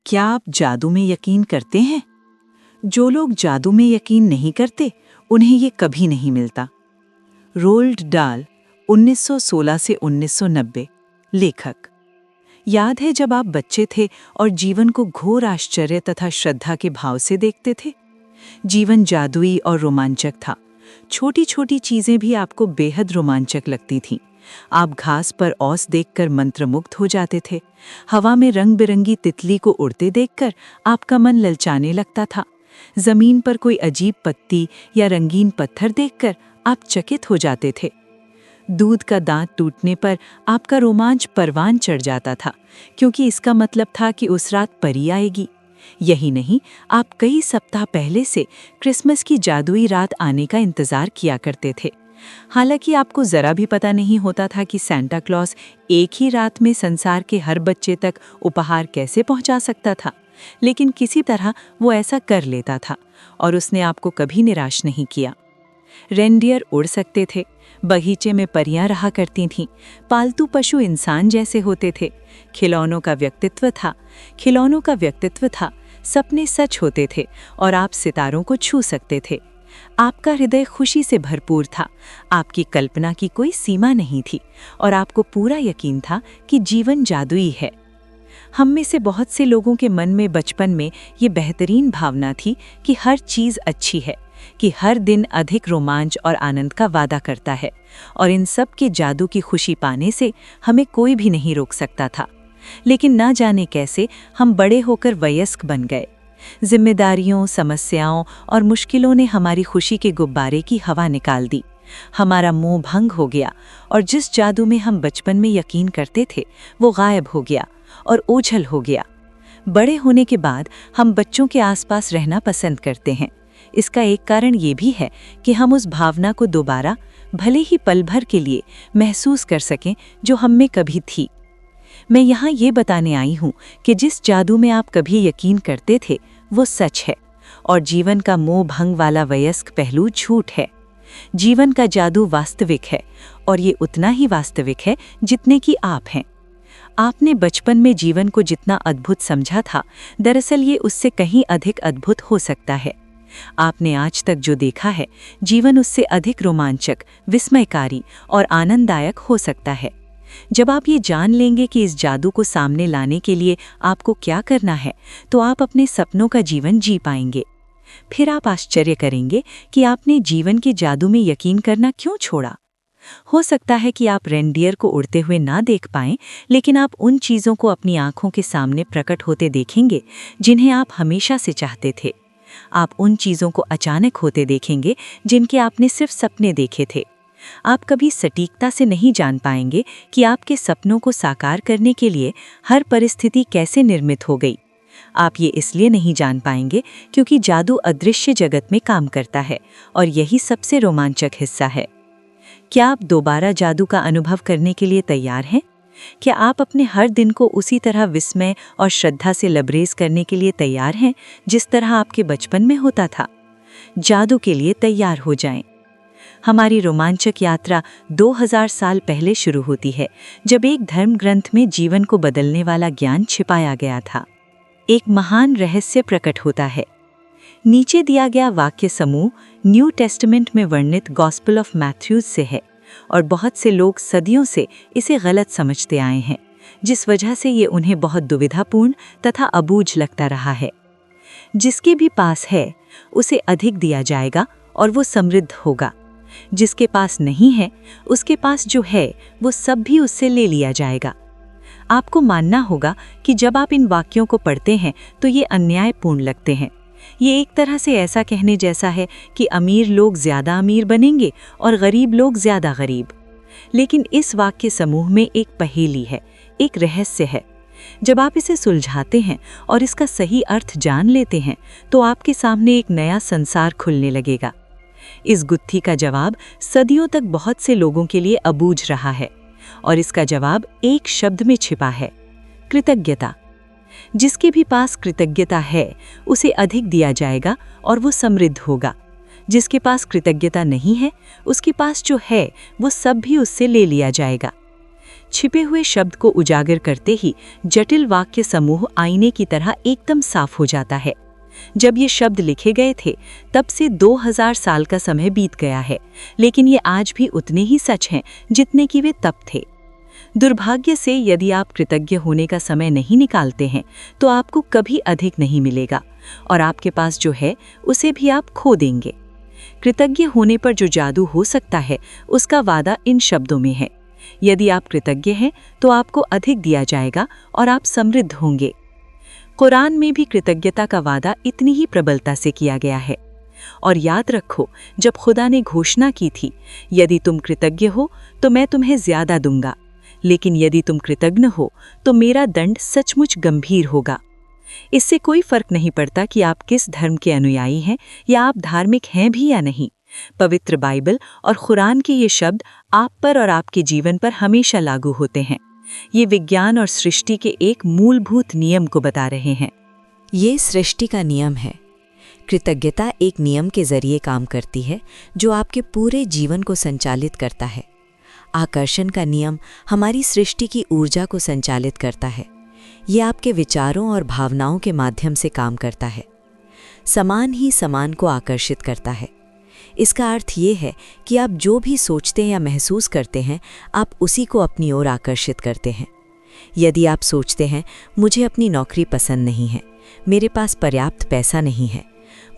क्या आप जादू में यकीन करते हैं? जो लोग जादू में यकीन नहीं करते, उन्हें ये कभी नहीं मिलता। रोल्ड डाल, 1916 से 1990। लेखक। याद है जब आप बच्चे थे और जीवन को घोर आश्चर्य तथा श्रद्धा के भाव से देखते थे? जीवन जादुई और रोमांचक था। छोटी छोटी चीजें भी आपको बेहद रोमांचक लगती थीं। आप घास पर औस देखकर मंत्रमुग्ध हो जाते थे। हवा में रंग बिरंगी तितली को उड़ते देखकर आपका मन ललचाने लगता था। जमीन पर कोई अजीब पत्ती या रंगीन पत्थर देखकर आप चकित हो जाते थे। दूध का दांत टूटने पर आपका रोमांच परवान चढ़ जाता था, क्योंकि इसका मतलब था कि उस रात परी आएगी। यही नहीं, आप कई सप्ताह पहले से क्रिसमस की जादुई रात आने का इंतजार किया करते थे। हालांकि आपको जरा भी पता नहीं होता था कि सैंटा क्लॉज एक ही रात में संसार के हर बच्चे तक उपहार कैसे पहुंचा सकता था, लेकिन किसी तरह वो ऐसा कर लेता था और उसने आपको कभी निराश नहीं किया। रेनडियर उड़ सकते थे, बगीचे में परियां रहा करती थीं, पालतू पशु इंसान जैसे होते थे, खिलौनों का व्यक्तित्व था, सपने सच होते थे और आप सितारों को छू सकते थे। आपका हृदय खुशी से भरपूर था, आपकी कल्पना की कोई सीमा नहीं थी और आपको पूरा यकीन था कि जीवन जादुई है। हम में से बहुत से लोगों के मन में बचपन में ये बेहतरीन भावना थी कि हर चीज़ अच्छी है, कि हर दिन अधिक रोमांच और आनंद का वादा करता है और इन सब के जादू की खुशी पाने से हमें कोई भी नहीं रोक सकता था। लेकिन ना जाने कैसे हम बड़े होकर वयस्क बन गए। जिम्मेदारियों, समस्याओं और मुश्किलों ने हमारी खुशी के गुब्बारे की हवा निकाल दी। हमारा मोह भंग हो गया और जिस जादू में हम बचपन में यकीन करते थे वो गायब हो गया और ओझल हो गया। बड़े होने के बाद हम बच्चों के आसपास रहना पसंद करते हैं। इसका एक कारण ये भी है कि हम उस भावना को दोबारा, भले ही पल भर के लिए, महसूस कर सकें जो हम में कभी थी। मैं यहाँ ये बताने आई हूँ कि जिस जादू में आप कभी यकीन करते थे वो सच है और जीवन का मोह भंग वाला वयस्क पहलू झूठ है। जीवन का जादू वास्तविक है और ये उतना ही वास्तविक है जितने कि आप हैं। आपने बचपन में जीवन को जितना अद्भुत समझा था, दरअसल ये उससे कहीं अधिक अद्भुत हो सकता है। आपने आज तक जो देखा है, जीवन उससे अधिक रोमांचक, विस्मयकारी और आनंददायक हो सकता है। जब आप ये जान लेंगे कि इस जादू को सामने लाने के लिए आपको क्या करना है, तो आप अपने सपनों का जीवन जी पाएंगे। फिर आप आश्चर्य करेंगे कि आपने जीवन के जादू में यकीन करना क्यों छोड़ा। हो सकता है कि आप रेनडियर को उड़ते हुए ना देख पाएं, लेकिन आप उन चीज़ों को अपनी आंखों के सामने प्रकट होते देखेंगे जिन्हें आप हमेशा से चाहते थे। आप उन चीज़ों को अचानक होते देखेंगे जिनके आपने सिर्फ सपने देखे थे। आप कभी सटीकता से नहीं जान पाएंगे कि आपके सपनों को साकार करने के लिए हर परिस्थिति कैसे निर्मित हो गई। आप ये इसलिए नहीं जान पाएंगे क्योंकि जादू अदृश्य जगत में काम करता है और यही सबसे रोमांचक हिस्सा है। क्या आप दोबारा जादू का अनुभव करने के लिए तैयार हैं? क्या आप अपने हर दिन को उसी तरह विस्मय और श्रद्धा से लबरेज करने के लिए तैयार हैं जिस तरह आपके बचपन में होता था? जादू के लिए तैयार हो जाएं। हमारी रोमांचक यात्रा 2000 साल पहले शुरू होती है, जब एक धर्म ग्रंथ में जीवन को बदलने वाला ज्ञान छिपाया गया था। एक महान रहस्य प्रकट होता है। नीचे दिया गया वाक्य समूह न्यू टेस्टामेंट में वर्णित गॉस्पेल ऑफ मैथ्यूज से है और बहुत से लोग सदियों से इसे गलत समझते आए हैं, जिस वजह से ये उन्हें बहुत दुविधापूर्ण तथा अबूझ लगता रहा है। जिसके भी पास है उसे अधिक दिया जाएगा और वो समृद्ध होगा। जिसके पास नहीं है, उसके पास जो है वो सब भी उससे ले लिया जाएगा। आपको मानना होगा कि जब आप इन वाक्यों को पढ़ते हैं तो ये अन्यायपूर्ण लगते हैं। ये एक तरह से ऐसा कहने जैसा है कि अमीर लोग ज़्यादा अमीर बनेंगे और गरीब लोग ज़्यादा गरीब। लेकिन इस वाक्य समूह में एक पहेली है, एक रहस्य है। जब आप इसे सुलझाते हैं और इसका सही अर्थ जान लेते हैं तो आपके सामने एक नया संसार खुलने लगेगा। इस गुत्थी का जवाब सदियों तक बहुत से लोगों के लिए अबूझ रहा है और इसका जवाब एक शब्द में छिपा है: कृतज्ञता। जिसके भी पास कृतज्ञता है उसे अधिक दिया जाएगा और वो समृद्ध होगा। जिसके पास कृतज्ञता नहीं है, उसके पास जो है वो सब भी उससे ले लिया जाएगा। छिपे हुए शब्द को उजागर करते ही जटिल वाक्य समूह आईने की तरह एकदम साफ हो जाता है। जब ये शब्द लिखे गए थे तब से 2000 साल का समय बीत गया है, लेकिन ये आज भी उतने ही सच हैं जितने कि वे तब थे। दुर्भाग्य से यदि आप कृतज्ञ होने का समय नहीं निकालते हैं तो आपको कभी अधिक नहीं मिलेगा और आपके पास जो है उसे भी आप खो देंगे। कृतज्ञ होने पर जो जादू हो सकता है उसका वादा इन शब्दों में है। यदि आप कृतज्ञ हैं तो आपको अधिक दिया जाएगा और आप समृद्ध होंगे। कुरान में भी कृतज्ञता का वादा इतनी ही प्रबलता से किया गया है। और याद रखो, जब खुदा ने घोषणा की थी, यदि तुम कृतज्ञ हो तो मैं तुम्हें ज्यादा दूंगा, लेकिन यदि तुम कृतज्ञ हो तो मेरा दंड सचमुच गंभीर होगा। इससे कोई फर्क नहीं पड़ता कि आप किस धर्म के अनुयायी हैं या आप धार्मिक हैं भी या नहीं। पवित्र बाइबल और कुरान के ये शब्द आप पर और आपके जीवन पर हमेशा लागू होते हैं। ये विज्ञान और सृष्टि के एक मूलभूत नियम को बता रहे हैं। ये सृष्टि का नियम है। कृतज्ञता एक नियम के जरिए काम करती है जो आपके पूरे जीवन को संचालित करता है। आकर्षण का नियम हमारी सृष्टि की ऊर्जा को संचालित करता है। ये आपके विचारों और भावनाओं के माध्यम से काम करता है। समान ही समान को आकर्षित करता है। इसका अर्थ ये है कि आप जो भी सोचते हैं या महसूस करते हैं, आप उसी को अपनी ओर आकर्षित करते हैं। यदि आप सोचते हैं, मुझे अपनी नौकरी पसंद नहीं है, मेरे पास पर्याप्त पैसा नहीं है,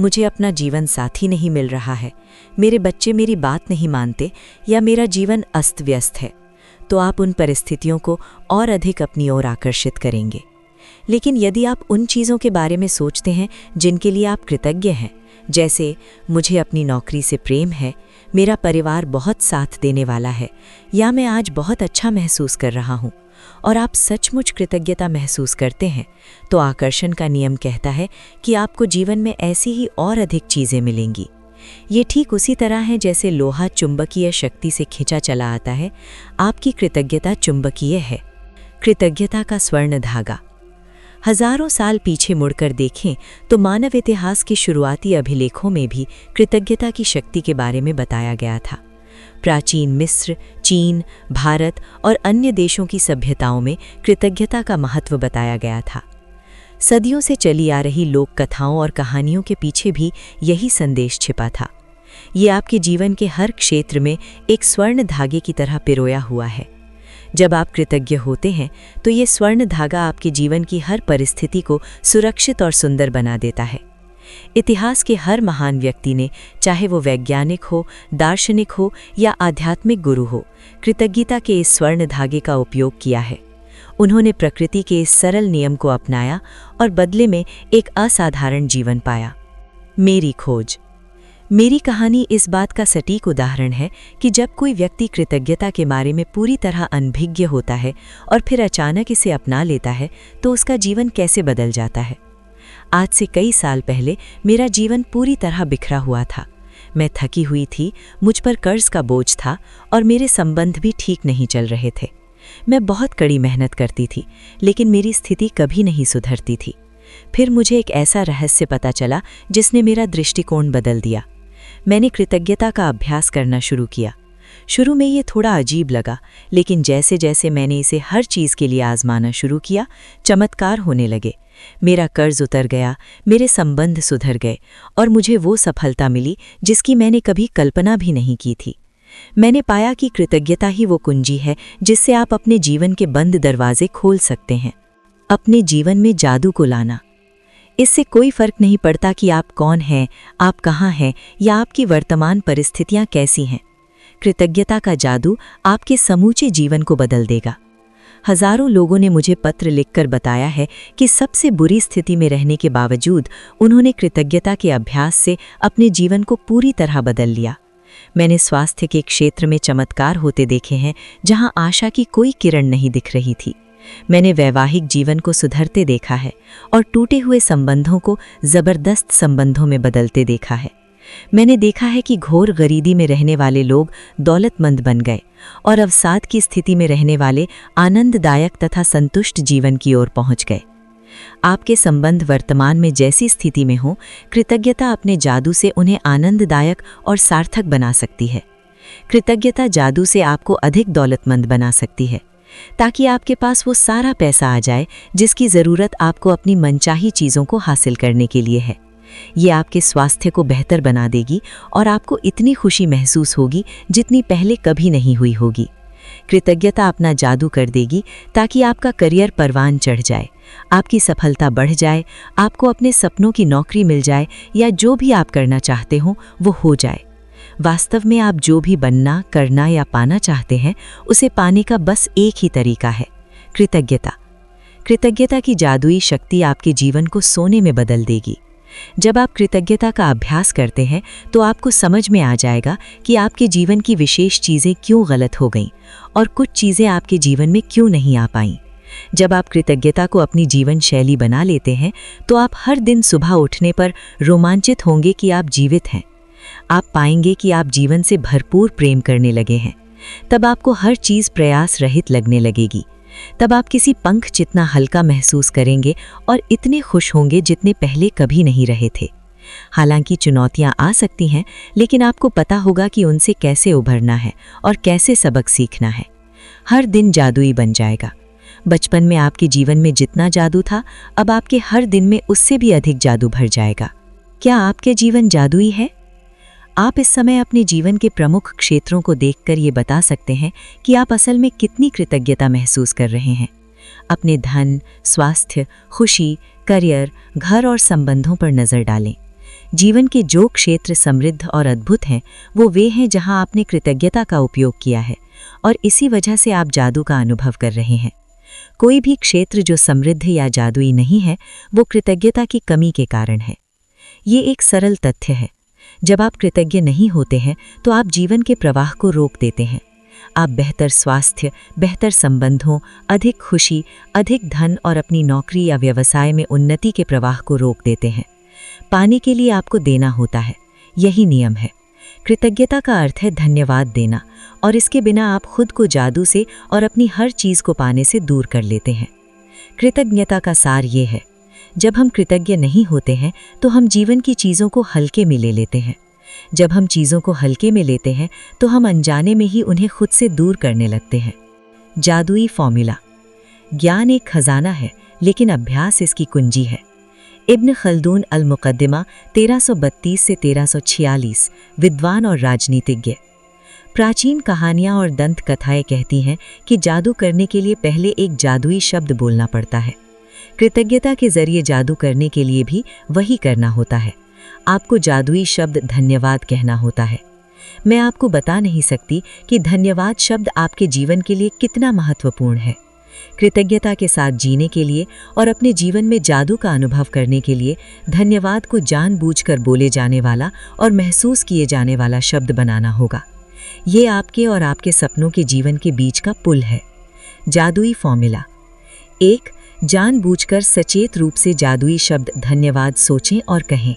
मुझे अपना जीवन साथी नहीं मिल रहा है, मेरे बच्चे मेरी बात नहीं मानते या मेरा जीवन अस्त व्यस्त है, तो आप उन परिस्थितियों को और अधिक अपनी ओर आकर्षित करेंगे। लेकिन यदि आप उन चीज़ों के बारे में सोचते हैं जिनके लिए आप कृतज्ञ हैं, जैसे मुझे अपनी नौकरी से प्रेम है, मेरा परिवार बहुत साथ देने वाला है, या मैं आज बहुत अच्छा महसूस कर रहा हूँ, और आप सचमुच कृतज्ञता महसूस करते हैं, तो आकर्षण का नियम कहता है कि आपको जीवन में ऐसी ही और अधिक चीज़ें मिलेंगी। ये ठीक उसी तरह है जैसे लोहा चुंबकीय शक्ति से खींचा चला आता है। आपकी कृतज्ञता चुंबकीय है। कृतज्ञता का स्वर्ण धागा। हजारों साल पीछे मुड़कर देखें तो मानव इतिहास के शुरुआती अभिलेखों में भी कृतज्ञता की शक्ति के बारे में बताया गया था। प्राचीन मिस्र, चीन, भारत और अन्य देशों की सभ्यताओं में कृतज्ञता का महत्व बताया गया था। सदियों से चली आ रही लोक कथाओं और कहानियों के पीछे भी यही संदेश छिपा था। ये आपके जीवन के हर क्षेत्र में एक स्वर्ण धागे की तरह पिरोया हुआ है। जब आप कृतज्ञ होते हैं तो ये स्वर्ण धागा आपके जीवन की हर परिस्थिति को सुरक्षित और सुंदर बना देता है। इतिहास के हर महान व्यक्ति ने, चाहे वो वैज्ञानिक हो, दार्शनिक हो या आध्यात्मिक गुरु हो, कृतज्ञता के इस स्वर्ण धागे का उपयोग किया है। उन्होंने प्रकृति के इस सरल नियम को अपनाया और बदले में एक असाधारण जीवन पाया। मेरी खोज। मेरी कहानी इस बात का सटीक उदाहरण है कि जब कोई व्यक्ति कृतज्ञता के बारे में पूरी तरह अनभिज्ञ होता है और फिर अचानक इसे अपना लेता है तो उसका जीवन कैसे बदल जाता है। आज से कई साल पहले मेरा जीवन पूरी तरह बिखरा हुआ था। मैं थकी हुई थी, मुझ पर कर्ज का बोझ था और मेरे संबंध भी ठीक नहीं चल रहे थे। मैं बहुत कड़ी मेहनत करती थी, लेकिन मेरी स्थिति कभी नहीं सुधरती थी। फिर मुझे एक ऐसा रहस्य पता चला जिसने मेरा दृष्टिकोण बदल दिया। मैंने कृतज्ञता का अभ्यास करना शुरू किया। शुरू में ये थोड़ा अजीब लगा, लेकिन जैसे जैसे मैंने इसे हर चीज़ के लिए आजमाना शुरू किया, चमत्कार होने लगे। मेरा कर्ज उतर गया, मेरे संबंध सुधर गए और मुझे वो सफलता मिली जिसकी मैंने कभी कल्पना भी नहीं की थी। मैंने पाया कि कृतज्ञता ही वो कुंजी है जिससे आप अपने जीवन के बंद दरवाजे खोल सकते हैं। अपने जीवन में जादू को लाना। इससे कोई फर्क नहीं पड़ता कि आप कौन हैं, आप कहाँ हैं या आपकी वर्तमान परिस्थितियाँ कैसी हैं। कृतज्ञता का जादू आपके समूचे जीवन को बदल देगा। हजारों लोगों ने मुझे पत्र लिखकर बताया है कि सबसे बुरी स्थिति में रहने के बावजूद उन्होंने कृतज्ञता के अभ्यास से अपने जीवन को पूरी तरह बदल लिया। मैंने स्वास्थ्य के क्षेत्र में चमत्कार होते देखे हैं जहां आशा की कोई किरण नहीं दिख रही थी। मैंने वैवाहिक जीवन को सुधरते देखा है और टूटे हुए संबंधों को जबरदस्त संबंधों में बदलते देखा है। मैंने देखा है कि घोर गरीबी में रहने वाले लोग दौलतमंद बन गए और अवसाद की स्थिति में रहने वाले आनंददायक तथा संतुष्ट जीवन की ओर पहुंच गए। आपके संबंध वर्तमान में जैसी स्थिति में हो, कृतज्ञता अपने जादू से उन्हें आनंददायक और सार्थक बना सकती है। कृतज्ञता जादू से आपको अधिक दौलतमंद बना सकती है। ताकि आपके पास वो सारा पैसा आ जाए जिसकी ज़रूरत आपको अपनी मनचाही चीज़ों को हासिल करने के लिए है। ये आपके स्वास्थ्य को बेहतर बना देगी और आपको इतनी खुशी महसूस होगी जितनी पहले कभी नहीं हुई होगी। कृतज्ञता अपना जादू कर देगी ताकि आपका करियर परवान चढ़ जाए, आपकी सफलता बढ़ जाए, आपको अपने सपनों की नौकरी मिल जाए या जो भी आप करना चाहते हो वो हो जाए। वास्तव में आप जो भी बनना, करना या पाना चाहते हैं उसे पाने का बस एक ही तरीका है, कृतज्ञता। कृतज्ञता की जादुई शक्ति आपके जीवन को सोने में बदल देगी। जब आप कृतज्ञता का अभ्यास करते हैं तो आपको समझ में आ जाएगा कि आपके जीवन की विशेष चीज़ें क्यों गलत हो गईं और कुछ चीज़ें आपके जीवन में क्यों नहीं आ पाईं। जब आप कृतज्ञता को अपनी जीवन शैली बना लेते हैं तो आप हर दिन सुबह उठने पर रोमांचित होंगे कि आप जीवित हैं। आप पाएंगे कि आप जीवन से भरपूर प्रेम करने लगे हैं। तब आपको हर चीज़ प्रयास रहित लगने लगेगी। तब आप किसी पंख जितना हल्का महसूस करेंगे और इतने खुश होंगे जितने पहले कभी नहीं रहे थे। हालांकि चुनौतियां आ सकती हैं, लेकिन आपको पता होगा कि उनसे कैसे उभरना है और कैसे सबक सीखना है। हर दिन जादुई बन जाएगा। बचपन में आपके जीवन में जितना जादू था, अब आपके हर दिन में उससे भी अधिक जादू भर जाएगा। क्या आपके जीवन जादुई है? आप इस समय अपने जीवन के प्रमुख क्षेत्रों को देखकर ये बता सकते हैं कि आप असल में कितनी कृतज्ञता महसूस कर रहे हैं। अपने धन, स्वास्थ्य, खुशी, करियर, घर और संबंधों पर नज़र डालें। जीवन के जो क्षेत्र समृद्ध और अद्भुत हैं वो वे हैं जहां आपने कृतज्ञता का उपयोग किया है और इसी वजह से आप जादू का अनुभव कर रहे हैं। कोई भी क्षेत्र जो समृद्ध या जादुई नहीं है वो कृतज्ञता की कमी के कारण है। ये एक सरल तथ्य है। जब आप कृतज्ञ नहीं होते हैं तो आप जीवन के प्रवाह को रोक देते हैं। आप बेहतर स्वास्थ्य, बेहतर संबंधों, अधिक खुशी, अधिक धन और अपनी नौकरी या व्यवसाय में उन्नति के प्रवाह को रोक देते हैं। पाने के लिए आपको देना होता है, यही नियम है। कृतज्ञता का अर्थ है धन्यवाद देना, और इसके बिना आप खुद को जादू से और अपनी हर चीज़ को पाने से दूर कर लेते हैं। कृतज्ञता का सार ये है, जब हम कृतज्ञ नहीं होते हैं तो हम जीवन की चीज़ों को हल्के में ले लेते हैं। जब हम चीज़ों को हल्के में लेते हैं तो हम अनजाने में ही उन्हें खुद से दूर करने लगते हैं। जादुई फॉर्मूला। ज्ञान एक खजाना है, लेकिन अभ्यास इसकी कुंजी है। इब्न खल्दून अल मुकद्दिमा 1332 से 1346, विद्वान और राजनीतिज्ञ। प्राचीन कहानियाँ और दंत कथाएँ कहती हैं कि जादू करने के लिए पहले एक जादुई शब्द बोलना पड़ता है। कृतज्ञता के जरिए जादू करने के लिए भी वही करना होता है। आपको जादुई शब्द धन्यवाद कहना होता है। मैं आपको बता नहीं सकती कि धन्यवाद शब्द आपके जीवन के लिए कितना महत्वपूर्ण है। कृतज्ञता के साथ जीने के लिए और अपने जीवन में जादू का अनुभव करने के लिए धन्यवाद को जानबूझकर बोले जाने वाला और महसूस किए जाने वाला शब्द बनाना होगा। ये आपके और आपके सपनों के जीवन के बीच का पुल है। जादुई फॉर्मूला। 1. जानबूझकर सचेत रूप से जादुई शब्द धन्यवाद सोचें और कहें।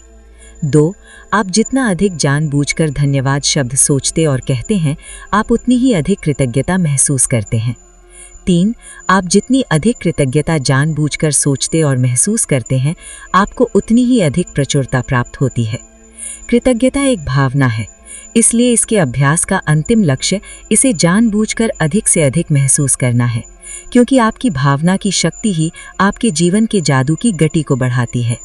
2. आप जितना अधिक जानबूझकर धन्यवाद शब्द सोचते और कहते हैं, आप उतनी ही अधिक कृतज्ञता महसूस करते हैं। 3. आप जितनी अधिक कृतज्ञता जानबूझकर सोचते और महसूस करते हैं, आपको उतनी ही अधिक प्रचुरता प्राप्त होती है। कृतज्ञता एक भावना है, इसलिए इसके अभ्यास का अंतिम लक्ष्य इसे जानबूझकर अधिक से अधिक महसूस करना है, क्योंकि आपकी भावना की शक्ति ही आपके जीवन के जादू की गति को बढ़ाती है।